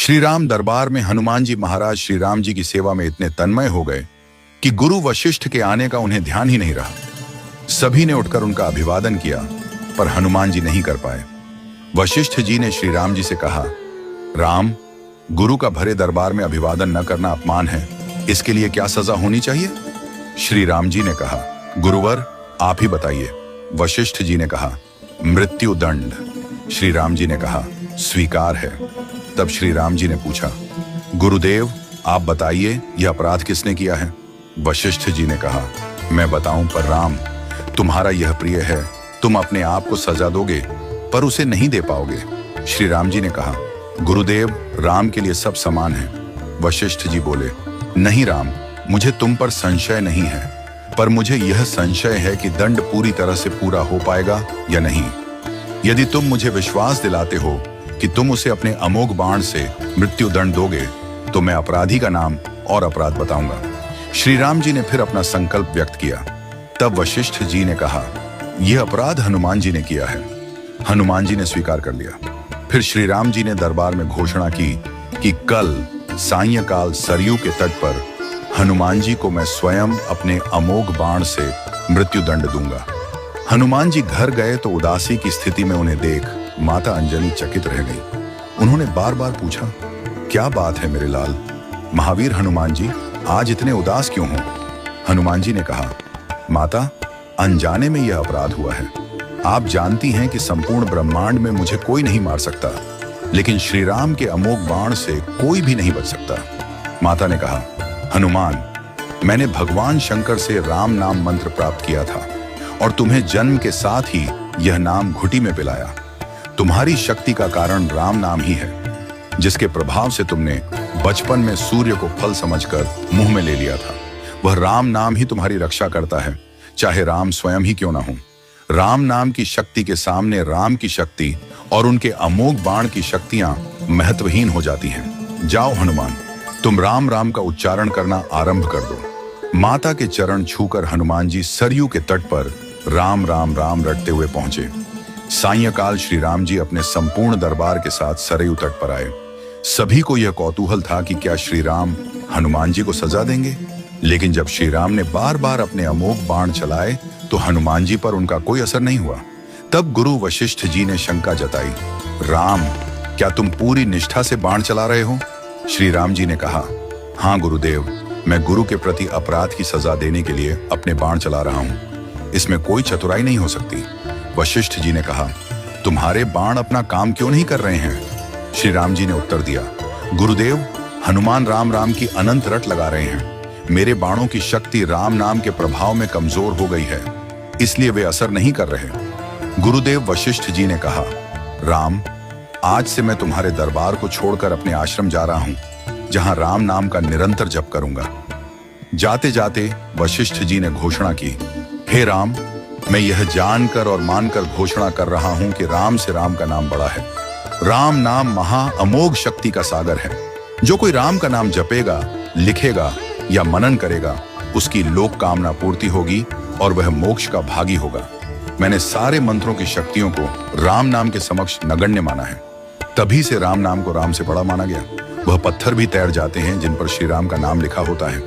श्री राम दरबार में हनुमान जी महाराज श्री राम जी की सेवा में इतने तन्मय हो गए कि गुरु वशिष्ठ के आने का उन्हें ध्यान ही नहीं रहा। सभी ने उठकर उनका अभिवादन किया, पर हनुमान जी नहीं कर पाए। वशिष्ठ जी ने श्री राम जी से कहा, राम, गुरु का भरे दरबार में अभिवादन न करना अपमान है, इसके लिए क्या सजा होनी चाहिए? श्री राम जी ने कहा, गुरुवर आप ही बताइए। वशिष्ठ जी ने कहा, मृत्यु दंड। श्री राम जी ने कहा, स्वीकार है। तब श्री राम जी ने पूछा, गुरुदेव आप बताइए यह अपराध किसने किया है? वशिष्ठ जी ने कहा, मैं बताऊं पर राम, तुम्हारा यह प्रिय है, तुम अपने आप को सजा दोगे पर उसे नहीं दे पाओगे। श्री राम जी ने कहा, गुरुदेव राम के लिए सब समान है। वशिष्ठ जी बोले, नहीं राम, मुझे तुम पर संशय नहीं है, पर मुझे यह संशय है कि दंड पूरी तरह से पूरा हो पाएगा या नहीं। यदि तुम मुझे विश्वास दिलाते हो कि तुम उसे अपने अमोघ बाण से मृत्यु दंड दोगे तो मैं अपराधी का नाम और अपराध बताऊंगा। श्री राम जी ने फिर अपना संकल्प व्यक्त किया। तब वशिष्ठ जी ने कहा, यह अपराध हनुमान जी ने किया है। हनुमान जी ने स्वीकार कर लिया। फिर श्री राम जी ने दरबार में घोषणा की कि कल सायंकाल सरयू के तट पर हनुमान जी को मैं स्वयं अपने अमोघ बाण से मृत्यु दंड दूंगा। हनुमान जी घर गए तो उदासी की स्थिति में उन्हें देख माता अंजनी चकित रह गई। उन्होंने बार बार पूछा, क्या बात है मेरे लाल? महावीर हनुमान जी आज इतने उदास क्यों हो? हनुमान जी ने कहा, माता, अनजाने में यह अपराध हुआ है। आप जानती हैं कि संपूर्ण ब्रह्मांड में मुझे कोई नहीं मार सकता, लेकिन श्री राम के अमोघ बाण से कोई भी नहीं बच सकता। माता ने कहा, हनुमान, मैंने भगवान शंकर से राम नाम मंत्र प्राप्त किया था और तुम्हें जन्म के साथ ही यह नाम घुटी में पिलाया। तुम्हारी शक्ति का कारण राम नाम ही है, जिसके प्रभाव से तुमने बचपन में सूर्य को फल समझकर मुंह में ले लिया था। वह राम नाम ही तुम्हारी रक्षा करता है, चाहे राम स्वयं ही क्यों ना हो। राम नाम की शक्ति के सामने राम की शक्ति और उनके अमोघ बाण की शक्तियां महत्वहीन हो जाती हैं। जाओ हनुमान, तुम राम राम का उच्चारण करना आरंभ कर दो। माता के चरण छूकर हनुमान जी सरयू के तट पर राम राम राम रटते हुए पहुंचे। सायंकाल श्री राम जी अपने संपूर्ण दरबार के साथ सरयू तट पर आए। सभी को यह कौतूहल था कि क्या श्री राम हनुमान जी को सजा देंगे, लेकिन जब श्री राम ने बार बार अपने अमोघ बाण चलाए तो हनुमान जी पर उनका कोई असर नहीं हुआ। तब गुरु वशिष्ठ जी ने शंका जताई, राम, क्या तुम पूरी निष्ठा से बाण चला रहे हो? श्री राम जी ने कहा, हाँ गुरुदेव, मैं गुरु के प्रति अपराध की सजा देने के लिए अपने बाण चला रहा हूँ। इसमें कोई चतुराई नहीं हो सकती। वशिष्ठ जी ने कहा, तुम्हारे बाण अपना काम क्यों नहीं कर रहे हैं? श्री राम जी ने उत्तर दिया, गुरुदेव, हनुमान राम राम की अनंत रट लगा रहे हैं। मेरे बाणों की शक्ति राम नाम के प्रभाव में कमजोर हो गई है, इसलिए वे असर नहीं कर रहे। गुरुदेव वशिष्ठ जी ने कहा, राम, आज से मैं तुम्हारे दरबार को छोड़कर अपने आश्रम जा रहा हूं, जहां राम नाम का निरंतर जप करूंगा। जाते जाते वशिष्ठ जी ने घोषणा की, हे राम, मैं यह जानकर और मानकर घोषणा कर रहा हूं कि राम से राम का नाम बड़ा है। राम नाम महा अमोघ शक्ति का सागर है। जो कोई राम का नाम जपेगा, लिखेगा या मनन करेगा, उसकी लोक कामना पूर्ति होगी और वह मोक्ष का भागी होगा। मैंने सारे मंत्रों की शक्तियों को राम नाम के समक्ष नगण्य माना है। तभी से राम नाम को राम से बड़ा माना गया। वह पत्थर भी तैर जाते हैं जिन पर श्री राम का नाम लिखा होता है।